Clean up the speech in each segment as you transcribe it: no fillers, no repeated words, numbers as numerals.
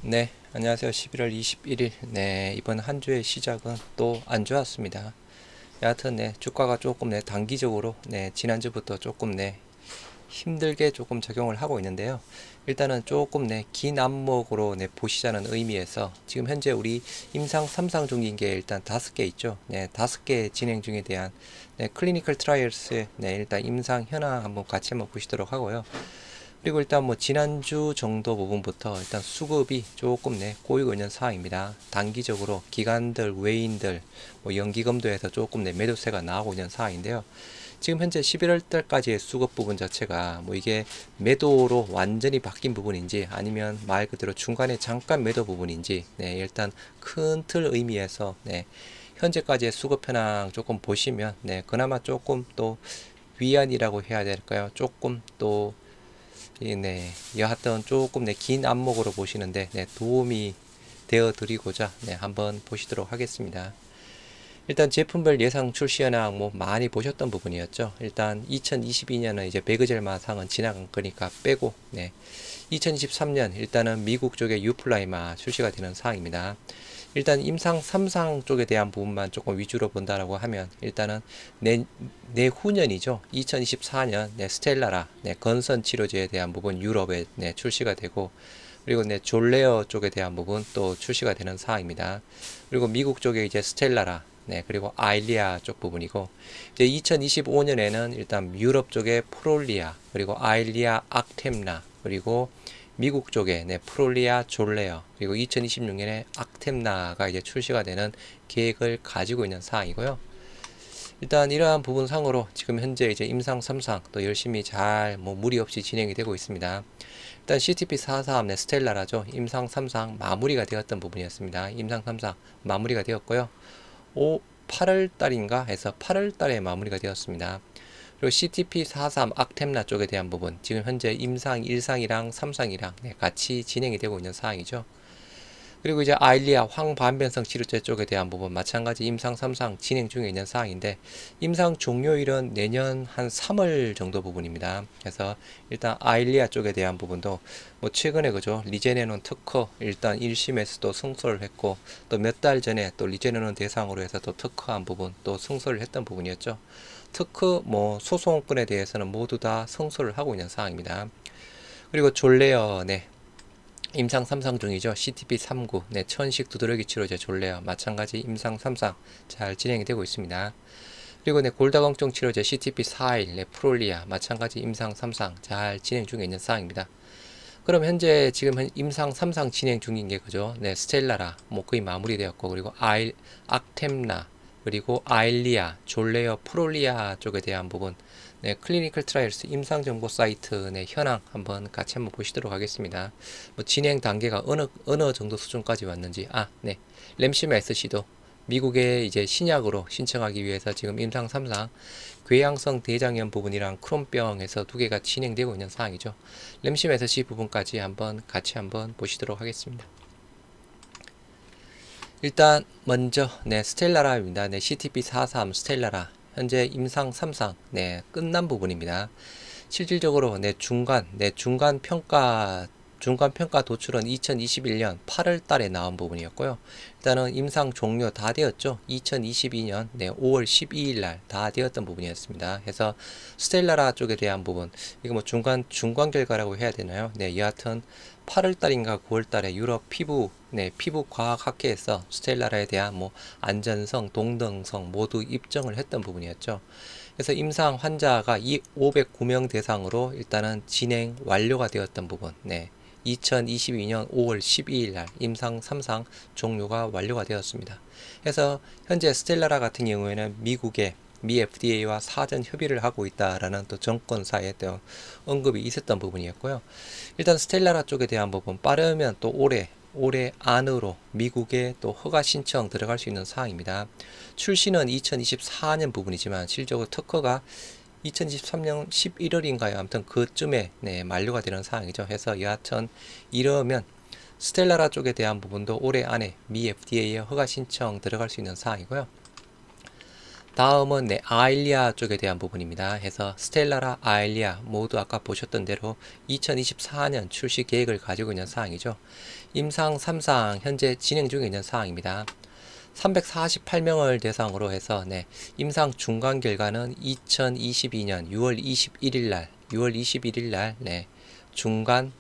네, 안녕하세요. 11월 21일. 네, 이번 한 주의 시작은 또 안 좋았습니다. 여하튼, 네, 주가가 조금, 네, 단기적으로, 네, 지난주부터 조금, 네, 힘들게 조금 적용을 하고 있는데요. 일단은 조금, 네, 긴 안목으로, 네, 보시자는 의미에서 지금 현재 우리 임상 3상 중인 게 일단 5개 있죠. 네, 5개 진행 중에 대한, 네, 클리니컬 트라이얼스의, 네, 일단 임상 현황 한번 같이 한번 보시도록 하고요. 그리고 일단 뭐 지난주 정도 부분부터 일단 수급이 조금 꼬이고 있는 상황입니다. 단기적으로 기관들, 외인들, 뭐 연기금도에서 조금 매도세가 나오고 있는 상황인데요. 지금 현재 11월 달까지의 수급 부분 자체가 뭐 이게 매도로 완전히 바뀐 부분인지 아니면 말 그대로 중간에 잠깐 매도 부분인지 일단 큰 틀 의미에서 현재까지의 수급 현황 조금 보시면 그나마 조금 또 위안이라고 해야 될까요? 조금 또 여하튼 조금 긴 안목으로 보시는데 도움이 되어 드리고자 한번 보시도록 하겠습니다. 일단 제품별 예상 출시 현황 뭐 많이 보셨던 부분이었죠. 일단 2022년은 이제 배그젤마상은 지나간 거니까 빼고 2023년 일단은 미국 쪽에 유플라이마 출시가 되는 사항입니다. 일단 임상 3상 쪽에 대한 부분만 조금 위주로 본다라고 하면 일단은 내후년이죠. 2024년 스텔라라 건선 치료제에 대한 부분 유럽에 출시가 되고 그리고 졸레어 쪽에 대한 부분 또 출시가 되는 사항입니다. 그리고 미국 쪽에 이제 스텔라라 그리고 아일리아 쪽 부분이고 이제 2025년에는 일단 유럽 쪽에 프롤리아 그리고 아일리아 악템나 그리고 미국 쪽에 프롤리아 졸레어 그리고 2026년에 악템나가 이제 출시가 되는 계획을 가지고 있는 사항이고요. 일단 이러한 부분상으로 지금 현재 이제 임상 3상 또 열심히 잘 뭐 무리 없이 진행이 되고 있습니다. 일단 CTP43 스텔라라죠. 임상 3상 마무리가 되었던 부분이었습니다. 임상 3상 마무리가 되었고요. 8월 달인가 해서 8월 달에 마무리가 되었습니다. 그리고 CTP43 악템나 쪽에 대한 부분 지금 현재 임상 1상이랑 3상이랑 같이 진행이 되고 있는 상황이죠. 그리고 이제 아일리아 황반변성 치료제 쪽에 대한 부분 마찬가지 임상 3상 진행 중에 있는 사항인데 임상 종료일은 내년 한 3월 정도 부분입니다. 그래서 일단 아일리아 쪽에 대한 부분도 뭐 최근에 그죠 리제네논 특허 일단 1심에서도 승소를 했고 또 몇 달 전에 또 리제네논 대상으로 해서 또 특허한 부분 또 승소를 했던 부분이었죠. 특허 뭐 소송권에 대해서는 모두 다 승소를 하고 있는 상황입니다. 그리고 졸레어 임상 3상 중이죠. CTP39 천식 두드러기 치료제 졸레어 마찬가지 임상 3상 잘 진행이 되고 있습니다. 그리고 골다공증 치료제 CTP41 프롤리아 마찬가지 임상 3상 잘 진행 중에 있는 사항입니다. 그럼 현재 지금 임상 3상 진행 중인 게 그죠? 스텔라라 뭐 거의 마무리되었고 그리고 악템나 그리고 아일리아, 졸레어, 프롤리아 쪽에 대한 부분 클리니컬 트라이얼스 임상 정보 사이트 현황 같이 한번 보시도록 하겠습니다. 뭐 진행 단계가 어느 정도 수준까지 왔는지 램시마 SC도 미국의 이제 신약으로 신청하기 위해서 지금 임상 3상 궤양성 대장염 부분이랑 크론병에서 두 개가 진행되고 있는 상황이죠. 램심 SC 부분까지 같이 한번 보시도록 하겠습니다. 일단 먼저 스텔라라입니다. CTP43 스텔라라 현재 임상 3상 끝난 부분입니다. 실질적으로 중간 평가 도출은 2021년 8월 달에 나온 부분이었고요. 일단은 임상 종료 다 되었죠. 2022년 5월 12일 날 다 되었던 부분이었습니다. 해서 스텔라라 쪽에 대한 부분 이거 뭐 중간 결과라고 해야 되나요? 여하튼 8월 달인가 9월 달에 유럽 피부과학학회에서 스텔라라에 대한 뭐 안전성, 동등성 모두 입증을 했던 부분이었죠. 그래서 임상 환자가 이 509명 대상으로 일단은 진행 완료가 되었던 부분 2022년 5월 12일 날 임상 3상 종료가 완료가 되었습니다. 그래서 현재 스텔라라 같은 경우에는 미국의 미 FDA와 사전 협의를 하고 있다라는 또 정권사에 또 언급이 있었던 부분이었고요. 일단 스텔라라 쪽에 대한 부분 빠르면 또 올해 안으로 미국에 또 허가 신청 들어갈 수 있는 사항입니다. 출시는 2024년 부분이지만 실적으로 특허가 2023년 11월인가요? 아무튼 그쯤에 만료가 되는 상황이죠. 해서 여하튼 이러면 스텔라라 쪽에 대한 부분도 올해 안에 미 FDA에 허가 신청 들어갈 수 있는 상황이고요. 다음은 네, 아일리아 쪽에 대한 부분입니다. 해서 스텔라라 아일리아 모두 아까 보셨던 대로 2024년 출시 계획을 가지고 있는 사항이죠. 임상 3상 현재 진행 중에 있는 사항입니다. 348명을 대상으로 해서 네, 임상 중간 결과는 2022년 6월 21일 날 네, 중간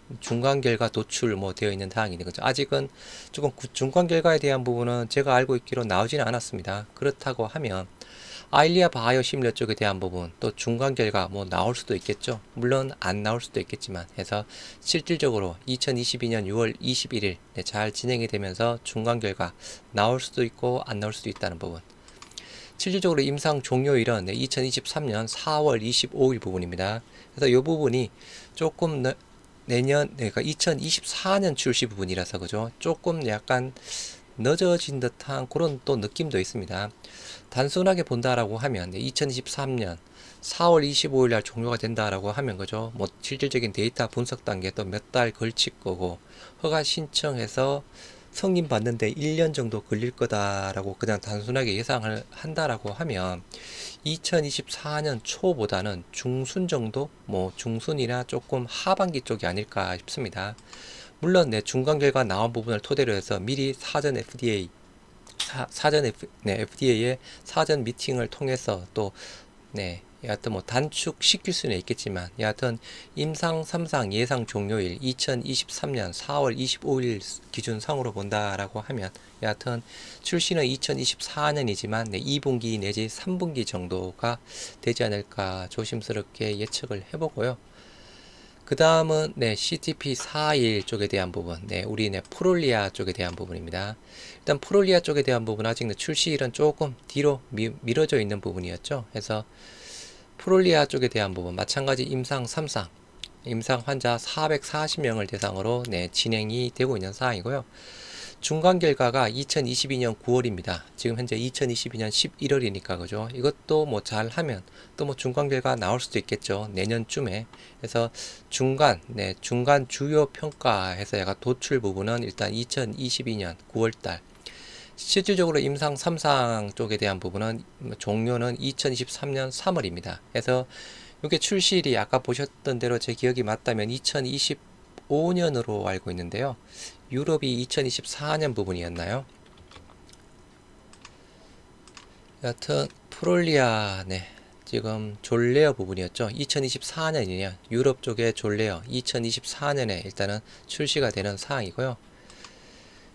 결과 도출 뭐 되어 있는 사항이는 거죠. 아직은 조금 중간 결과에 대한 부분은 제가 알고 있기로 나오지는 않았습니다. 그렇다고 하면 아일리아 바이오 시뮬러 쪽에 대한 부분 또 중간 결과 뭐 나올 수도 있겠죠. 물론 안 나올 수도 있겠지만 해서 실질적으로 2022년 6월 21일 네, 잘 진행이 되면서 중간 결과 나올 수도 있고 안 나올 수도 있다는 부분. 실질적으로 임상 종료일은 네, 2023년 4월 25일 부분입니다. 그래서 이 부분이 조금 내년 그러니까 2024년 출시 부분이라서 그죠. 조금 약간 늦어진 듯한 그런 또 느낌도 있습니다. 단순하게 본다라고 하면 2023년 4월 25일 날 종료가 된다라고 하면 그죠. 뭐 실질적인 데이터 분석 단계 또 몇 달 걸칠 거고 허가 신청해서 승인 받는데 1년 정도 걸릴 거다라고 그냥 단순하게 예상을 한다라고 하면 2024년 초보다는 중순 정도 뭐 중순이나 조금 하반기 쪽이 아닐까 싶습니다. 물론 네, 중간 결과 나온 부분을 토대로 해서 미리 사전 FDA의 사전 미팅을 통해서 또 네, 여하튼 뭐 단축시킬 수는 있겠지만 여하튼 임상 3상 예상 종료일 2023년 4월 25일 기준상으로 본다라고 하면 여하튼 출시는 2024년이지만 네, 2분기 내지 3분기 정도가 되지 않을까 조심스럽게 예측을 해보고요. 그 다음은 네, CTP41 쪽에 대한 부분, 네, 우리 네, 프롤리아 쪽에 대한 부분입니다. 일단 프롤리아 쪽에 대한 부분 아직 출시일은 조금 뒤로 미뤄져 있는 부분이었죠. 그래서 프롤리아 쪽에 대한 부분 마찬가지 임상 3상 임상 환자 440명을 대상으로 네, 진행이 되고 있는 사항이고요. 중간 결과가 2022년 9월입니다. 지금 현재 2022년 11월이니까 그죠. 이것도 뭐 잘하면 또 뭐 중간 결과 나올 수도 있겠죠. 내년쯤에. 그래서 중간 주요 평가해서 약간 도출 부분은 일단 2022년 9월달. 실질적으로 임상 3상 쪽에 대한 부분은 종료는 2023년 3월입니다. 그래서 이게 출시일이 아까 보셨던 대로 제 기억이 맞다면 2025년으로 알고 있는데요. 유럽이 2024년 부분이었나요? 여하튼 프롤리아 네, 지금 졸레어 부분이었죠. 2024년이냐 유럽 쪽의 졸레어 2024년에 일단은 출시가 되는 사항이고요.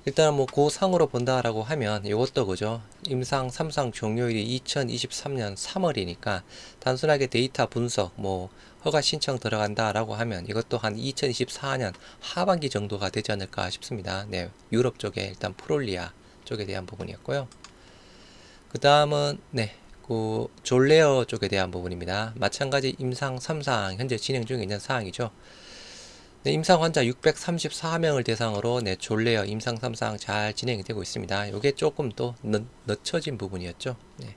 일단 뭐 그 상으로 본다라고 하면 이것도 그죠. 임상 3상 종료일이 2023년 3월이니까 단순하게 데이터 분석 뭐 허가 신청 들어간다라고 하면 이것도 한 2024년 하반기 정도가 되지 않을까 싶습니다. 네, 유럽 쪽에 일단 프롤리아 쪽에 대한 부분이었고요. 그 다음은 네, 그 졸레어 쪽에 대한 부분입니다. 마찬가지 임상 3상 현재 진행 중에 있는 사항이죠. 네, 임상 환자 634명을 대상으로 네, 졸레어 임상 3상 잘 진행이 되고 있습니다. 이게 조금 또 늦춰진 부분이었죠. 네.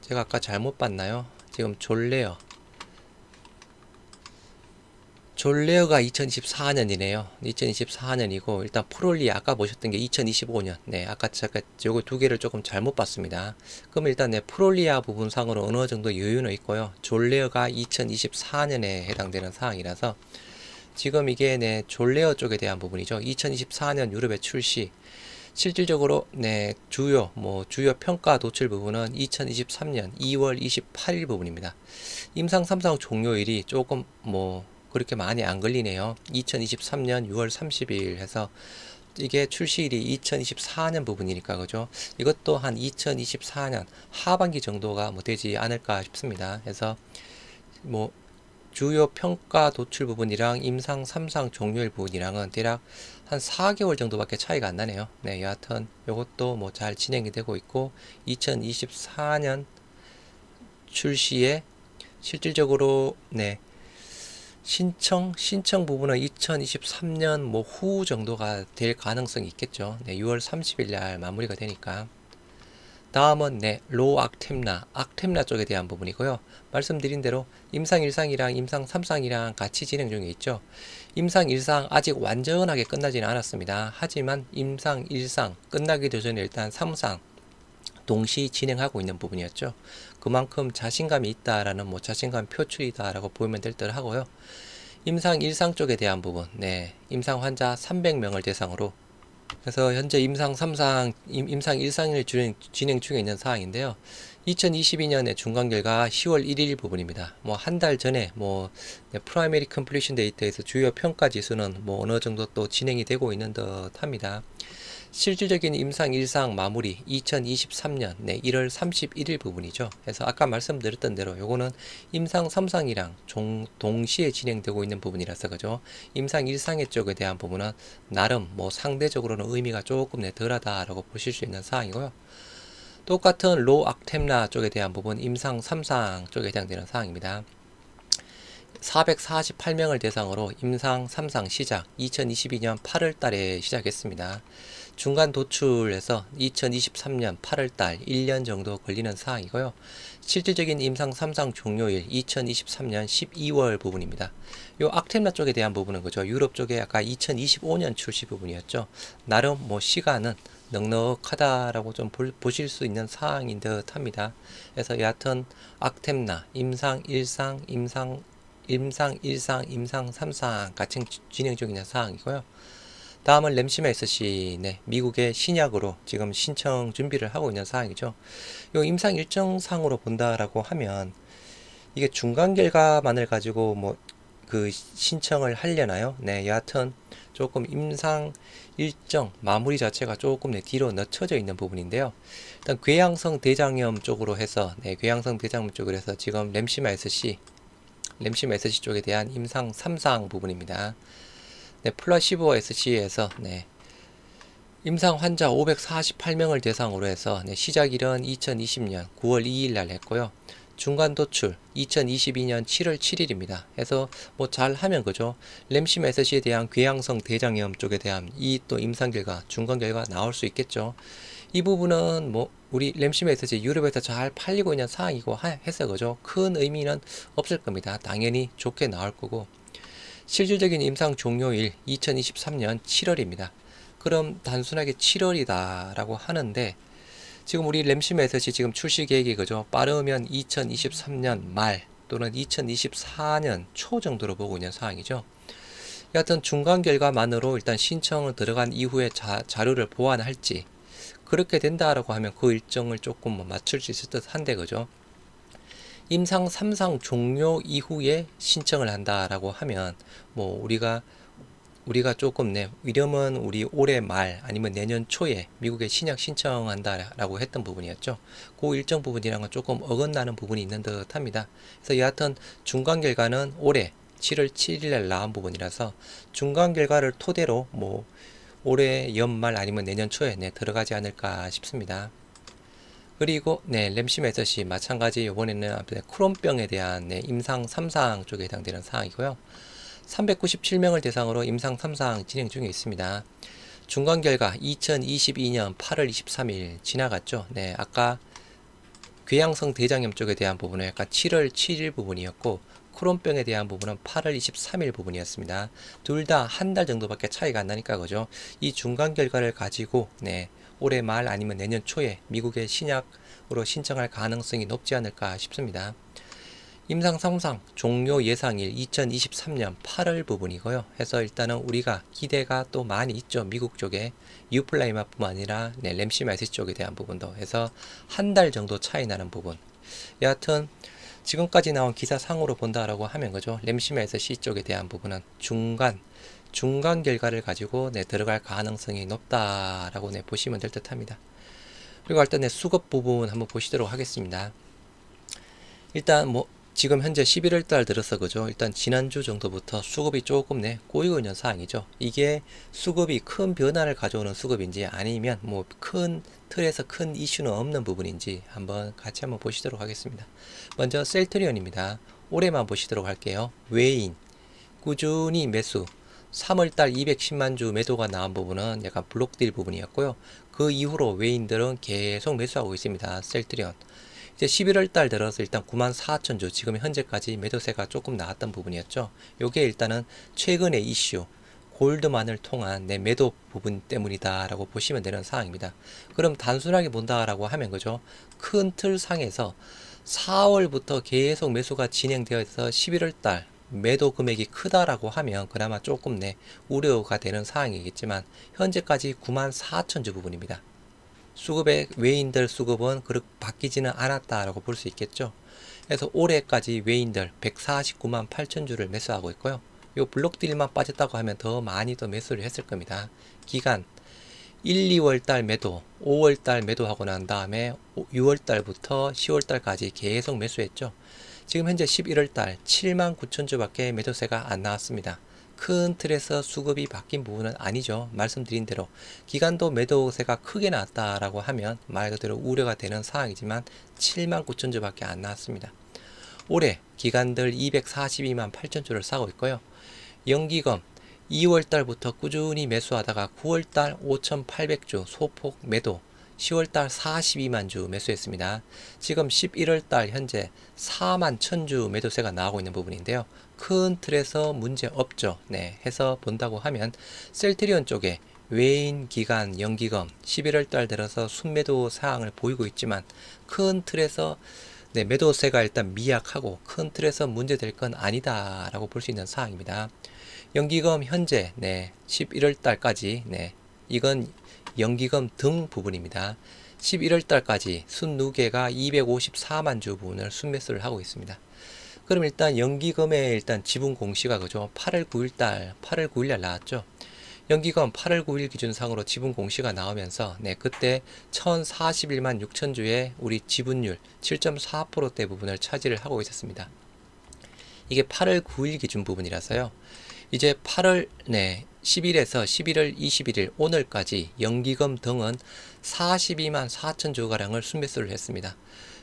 제가 아까 잘못 봤나요? 지금 졸레어가 2024년이네요. 2024년이고 일단 프롤리 아까 보셨던 게 2025년. 네, 아까 제가 요거 두 개를 조금 잘못 봤습니다. 그럼 일단 네, 프롤리아 부분상으로 어느 정도 여유는 있고요. 졸레어가 2024년에 해당되는 사항이라서 지금 이게 네, 졸레어 쪽에 대한 부분이죠. 2024년 유럽의 출시. 실질적으로 네, 주요 평가 도출 부분은 2023년 2월 28일 부분입니다. 임상 3상 종료일이 조금 그렇게 많이 안 걸리네요. 2023년 6월 30일 해서 이게 출시일이 2024년 부분이니까 그죠. 이것도 한 2024년 하반기 정도가 되지 않을까 싶습니다. 그래서 주요 평가 도출 부분이랑 임상 3상 종료일 부분이랑은 대략 한 4개월 정도밖에 차이가 안 나네요. 네, 여하튼 이것도 잘 진행이 되고 있고 2024년 출시에 실질적으로 네, 신청 부분은 2023년 후 정도가 될 가능성이 있겠죠. 네, 6월 30일 날 마무리가 되니까. 다음은 네, 로 악템나 쪽에 대한 부분이고요. 말씀드린 대로 임상 1상이랑 임상 3상이랑 같이 진행 중에 있죠. 임상 1상 아직 완전하게 끝나지는 않았습니다. 하지만 임상 1상 끝나기도 전에 일단 3상 동시 진행하고 있는 부분이었죠. 그만큼 자신감이 있다라는 뭐 자신감 표출이다라고 보면 될 듯 하고요. 임상 일상 쪽에 대한 부분, 임상 환자 300명을 대상으로, 그래서 현재 임상 3상, 임상 1상을 진행 중에 있는 사항인데요. 2022년의 중간 결과 10월 1일 부분입니다. 뭐 한 달 전에 프라이머리 컴플리션 데이터에서 주요 평가 지수는 뭐 어느 정도 또 진행이 되고 있는 듯 합니다. 실질적인 임상 1상 마무리 2023년 1월 31일 부분이죠. 그래서 아까 말씀드렸던 대로 요거는 임상 3상이랑 동시에 진행되고 있는 부분이라서 그죠. 임상 1상의 쪽에 대한 부분은 나름 뭐 상대적으로는 의미가 조금 덜하다라고 보실 수 있는 사항이고요. 똑같은 로 악템라 쪽에 대한 부분 임상 3상 쪽에 해당되는 사항입니다. 448명을 대상으로 임상 3상 시작 2022년 8월 달에 시작했습니다. 중간 도출에서 2023년 8월 달 1년 정도 걸리는 사항이고요. 실질적인 임상 3상 종료일 2023년 12월 부분입니다. 요 악템라 쪽에 대한 부분은 그죠. 유럽 쪽에 아까 2025년 출시 부분이었죠. 나름 뭐 시간은 넉넉하다라고 좀 보실 수 있는 사항인 듯 합니다. 그래서 여하튼 악템라 임상 1상 임상 1상, 임상 3상 같이 진행 중인 사항이고요. 다음은 램시메스시, 미국의 신약으로 지금 신청 준비를 하고 있는 사항이죠. 요 임상 일정상으로 본다라고 하면 이게 중간 결과만을 가지고 뭐 그 신청을 하려나요? 여하튼 조금 임상 일정 마무리 자체가 조금 뒤로 늦춰져 있는 부분인데요. 일단 궤양성 대장염 쪽으로 해서 궤양성 대장염 쪽으로 해서 지금 램시메스시 쪽에 대한 임상 3상 부분입니다. 플라시보 SC에서 임상 환자 548명을 대상으로 해서 시작일은 2020년 9월 2일 날 했고요. 중간 도출 2022년 7월 7일입니다. 해서 뭐 잘하면 그죠. 램심 SC에 대한 궤양성 대장염 쪽에 대한 이 또 임상 결과, 중간 결과 나올 수 있겠죠. 이 부분은 뭐 우리 램심 SC 유럽에서 잘 팔리고 있는 사항이고 해서 그죠. 큰 의미는 없을 겁니다. 당연히 좋게 나올 거고. 실질적인 임상 종료일 2023년 7월입니다. 그럼 단순하게 7월이다 라고 하는데 지금 우리 램심 SC 지금 출시 계획이 그죠. 빠르면 2023년 말 또는 2024년 초 정도로 보고 있는 사항이죠. 여하튼 중간 결과만으로 일단 신청을 들어간 이후에 자료를 보완할지 그렇게 된다라고 하면 그 일정을 조금 맞출 수 있을 듯 한데 그죠. 임상 3상 종료 이후에 신청을 한다라고 하면 뭐 우리가 조금 이러면 우리 올해 말 아니면 내년 초에 미국에 신약 신청한다라고 했던 부분이었죠. 그 일정 부분이랑은 조금 어긋나는 부분이 있는 듯 합니다. 그래서 여하튼 중간 결과는 올해 7월 7일날 나온 부분이라서 중간 결과를 토대로 뭐 올해 연말 아니면 내년 초에 들어가지 않을까 싶습니다. 그리고 램심 SC 마찬가지 이번에는 크론병에 대한 임상 3상 쪽에 해당되는 사항이고요. 397명을 대상으로 임상 3상 진행 중에 있습니다. 중간 결과 2022년 8월 23일 지나갔죠. 아까 궤양성 대장염 쪽에 대한 부분은 약간 7월 7일 부분이었고 크론병에 대한 부분은 8월 23일 부분이었습니다. 둘 다 한 달 정도밖에 차이가 안 나니까 그죠. 이 중간 결과를 가지고 올해 말 아니면 내년 초에 미국의 신약으로 신청할 가능성이 높지 않을까 싶습니다. 임상 3상 종료 예상일 2023년 8월 부분이고요. 해서 일단은 우리가 기대가 또 많이 있죠. 미국 쪽에 유플라이마뿐만 아니라 램시마이스 쪽에 대한 부분도 해서 한 달 정도 차이 나는 부분. 여하튼 지금까지 나온 기사상으로 본다라고 하면 그죠. 램시마이스 C 쪽에 대한 부분은 중간 결과를 가지고 들어갈 가능성이 높다라고 보시면 될 듯합니다. 그리고 일단 수급 부분 한번 보시도록 하겠습니다. 일단 뭐 지금 현재 11월 달 들어서 그죠. 일단 지난주 정도부터 수급이 조금 꼬이고 있는 사항이죠. 이게 수급이 큰 변화를 가져오는 수급인지 아니면 뭐 큰 틀에서 큰 이슈는 없는 부분인지 같이 한번 보시도록 하겠습니다. 먼저 셀트리온입니다. 올해만 보시도록 할게요. 외인 꾸준히 매수 3월달 210만 주 매도가 나온 부분은 약간 블록딜 부분이었고요. 그 이후로 외인들은 계속 매수하고 있습니다. 셀트리온 이제 11월 달 들어서 일단 94,000주 지금 현재까지 매도세가 조금 나왔던 부분이었죠. 요게 일단은 최근의 이슈 골드만을 통한 매도 부분 때문이다 라고 보시면 되는 상황입니다. 그럼 단순하게 본다라고 하면 그죠, 큰 틀 상에서 4월부터 계속 매수가 진행되어서 11월달 매도 금액이 크다라고 하면 그나마 조금 우려가 되는 상황이겠지만, 현재까지 94,000주 부분입니다. 수급의 외인들 수급은 그렇게 바뀌지는 않았다라고 볼 수 있겠죠. 그래서 올해까지 외인들 149만 8천주를 매수하고 있고요. 요 블록딜만 빠졌다고 하면 더 많이 더 매수를 했을 겁니다. 기간 1, 2월달 매도, 5월달 매도하고 난 다음에 6월달부터 10월달까지 계속 매수했죠. 지금 현재 11월달 7만 9천주 밖에 매도세가 안 나왔습니다. 큰 틀에서 수급이 바뀐 부분은 아니죠. 말씀드린 대로 기간도 매도세가 크게 나왔다라고 하면 말 그대로 우려가 되는 상황이지만 7만 9천주 밖에 안 나왔습니다. 올해 기간들 242만 8천주를 사고 있고요. 연기금 2월달부터 꾸준히 매수하다가 9월달 5,800주 소폭 매도, 10월달 42만주 매수했습니다. 지금 11월달 현재 4만 1000주 매도세가 나오고 있는 부분인데요. 큰 틀에서 문제 없죠. 해서 본다고 하면 셀트리온 쪽에 외인 기간 연기금 11월달 들어서 순매도 사항을 보이고 있지만, 큰 틀에서 매도세가 일단 미약하고 큰 틀에서 문제될 건 아니다 라고 볼 수 있는 사항입니다. 연기금 현재 11월달까지 이건 연기금 등 부분입니다. 11월달까지 순누계가 254만 주 부분을 순매수를 하고 있습니다. 그럼 일단 연기금의 일단 지분 공시가 그죠, 8월 9일날 나왔죠. 연기금 8월 9일 기준상으로 지분 공시가 나오면서 그때 1041만 6천주의 우리 지분율 7.4%대 부분을 차지를 하고 있었습니다. 이게 8월 9일 기준 부분이라서요. 이제 8월 10일에서 11월 21일 오늘까지 연기금 등은 42만 4천주가량을 순매수를 했습니다.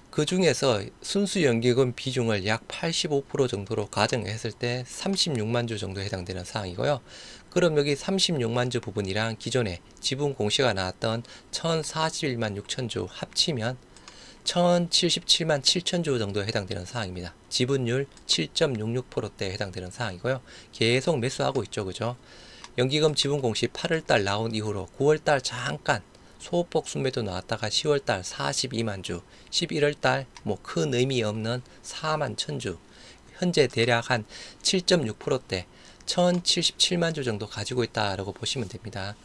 그 중에서 순수 연기금 비중을 약 85% 정도로 가정했을 때 36만 주 정도 해당되는 사항이고요. 그럼 여기 36만 주 부분이랑 기존에 지분 공시가 나왔던 1041만 6천 주 합치면 1077만 7천 주 정도에 해당되는 사항입니다. 지분율 7.66%대에 해당되는 사항이고요. 계속 매수하고 있죠. 그죠? 연기금 지분 공시 8월달 나온 이후로 9월달 잠깐 소폭 순매도 나왔다가 10월달 42만 주, 11월달 큰 의미 없는 4만 1000주, 현재 대략 한 7.6%대 1077만 주 정도 가지고 있다라고 보시면 됩니다.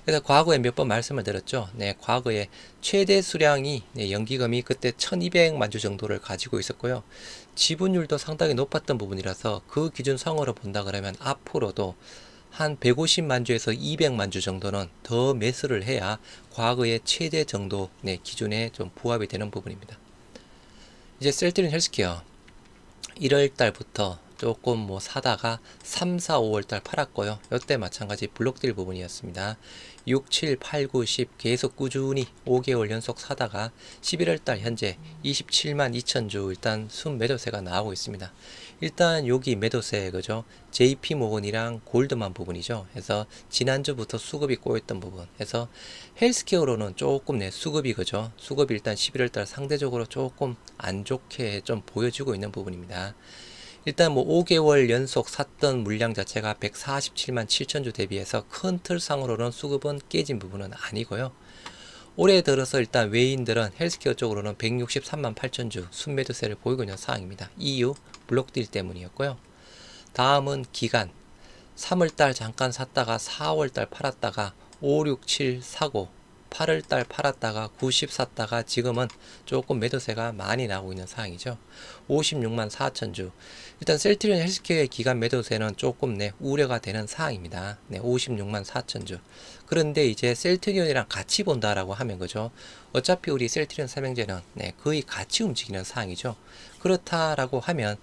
그래서 과거에 몇 번 말씀을 드렸죠. 과거에 최대 수량이 연기금이 그때 1200만 주 정도를 가지고 있었고요. 지분율도 상당히 높았던 부분이라서 그 기준상으로 본다 그러면 앞으로도 한 150만 주에서 200만 주 정도는 더 매수를 해야 과거의 최대 정도 기준에 좀 부합이 되는 부분입니다. 이제 셀트리온 헬스케어 1월 달부터 조금 사다가 3, 4, 5월 달 팔았고요. 이때 마찬가지 블록딜 부분이었습니다. 6, 7, 8, 9, 10 계속 꾸준히 5개월 연속 사다가 11월 달 현재 27만 2천 주 일단 순 매도세가 나오고 있습니다. 일단 여기 매도세 그죠? JP 모건이랑 골드만 부분이죠. 그래서 지난주부터 수급이 꼬였던 부분. 그래서 헬스케어로는 조금 수급이 그죠? 수급이 일단 11월 달 상대적으로 조금 안 좋게 좀 보여지고 있는 부분입니다. 일단 5개월 연속 샀던 물량 자체가 147만 7천 주 대비해서 큰 틀상으로는 수급은 깨진 부분은 아니고요. 올해 들어서 일단 외인들은 헬스케어 쪽으로는 163만 8천 주 순매도세를 보이고 있는 상황입니다. 이유 블록딜 때문이었고요. 다음은 기간 3월달 잠깐 샀다가 4월달 팔았다가 5, 6, 7 사고 8월달 팔았다가 90 샀다가 지금은 조금 매도세가 많이 나오고 있는 상황이죠. 56만 4천 주. 일단 셀트리온 헬스케어의 기간 매도세는 조금 우려가 되는 상황입니다. 56만 4천 주. 그런데 이제 셀트리온이랑 같이 본다라고 하면 그죠? 어차피 우리 셀트리온 삼형제는 거의 같이 움직이는 상황이죠. 그렇다라고 하면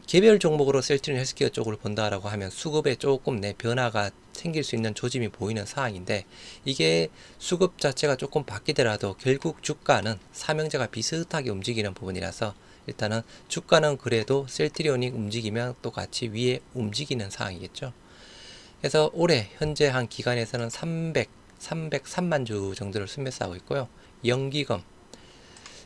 개별 종목으로 셀트리온 헬스케어 쪽을 본다라고 하면 수급에 조금 변화가 생길 수 있는 조짐이 보이는 상황인데, 이게 수급 자체가 조금 바뀌더라도 결국 주가는 삼형제가 비슷하게 움직이는 부분이라서 일단은 주가는 그래도 셀트리온이 움직이면 또 같이 위에 움직이는 상황이겠죠. 그래서 올해 현재 한 기간에서는 303만 주 정도를 순매수하고 있고요. 연기금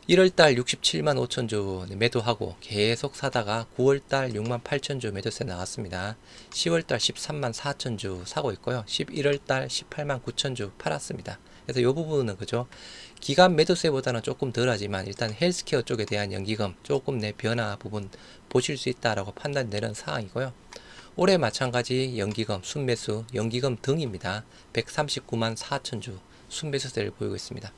1월달 67만 5천 주 매도하고 계속 사다가 9월달 6만 8천 주 매도세 나왔습니다. 10월달 13만 4천 주 사고 있고요. 11월달 18만 9천 주 팔았습니다. 그래서 이 부분은 그죠, 기간 매도세보다는 조금 덜하지만 일단 헬스케어 쪽에 대한 연기금 조금 내 변화 부분 보실 수 있다라고 판단되는 사항이고요. 올해 마찬가지 연기금, 순매수, 연기금 등입니다. 139만 4천 주 순매수세를 보이고 있습니다.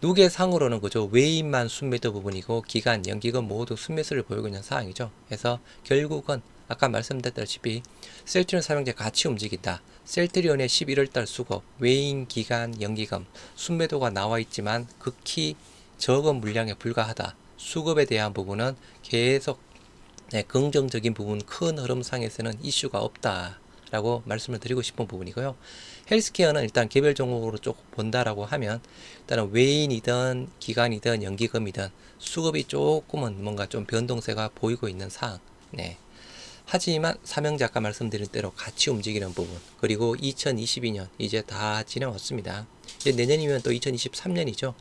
누계상으로는 그죠, 외인만 순매도 부분이고 기간, 연기금 모두 순매수를 보이고 있는 상황이죠. 그래서 결국은 아까 말씀드렸다시피 셀트리온 삼형제 같이 움직인다. 셀트리온의 11월달 수급, 외인, 기간, 연기금, 순매도가 나와 있지만 극히 적은 물량에 불과하다. 수급에 대한 부분은 계속 긍정적인 부분, 큰 흐름상에서는 이슈가 없다 라고 말씀을 드리고 싶은 부분이고요. 헬스케어는 일단 개별 종목으로 쭉 본다라고 하면 일단은 외인이든 기간이든 연기금이든 수급이 조금은 뭔가 좀 변동세가 보이고 있는 상황. 네. 하지만 삼형제 아까 말씀드린 대로 같이 움직이는 부분, 그리고 2022년 이제 다 지나왔습니다. 이제 내년이면 또 2023년이죠.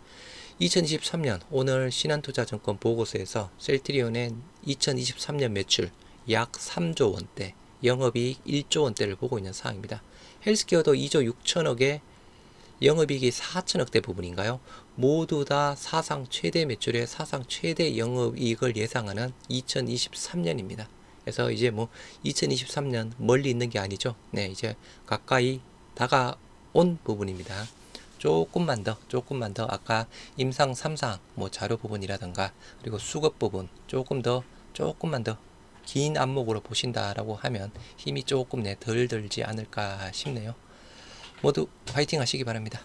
2023년 오늘 신한투자증권 보고서에서 셀트리온의 2023년 매출 약 3조 원대, 영업이익 1조 원대를 보고 있는 상황입니다. 헬스케어도 2조 6천억에 영업이익이 4천억대 부분인가요? 모두 다 사상 최대 매출에 사상 최대 영업이익을 예상하는 2023년입니다. 그래서 이제 뭐 2023년 멀리 있는 게 아니죠. 네, 이제 가까이 다가온 부분입니다. 조금만 더 아까 임상 3상 뭐 자료 부분이라든가 그리고 수급 부분 조금만 더 긴 안목으로 보신다라고 하면 힘이 조금 덜 들지 않을까 싶네요. 모두 화이팅 하시기 바랍니다.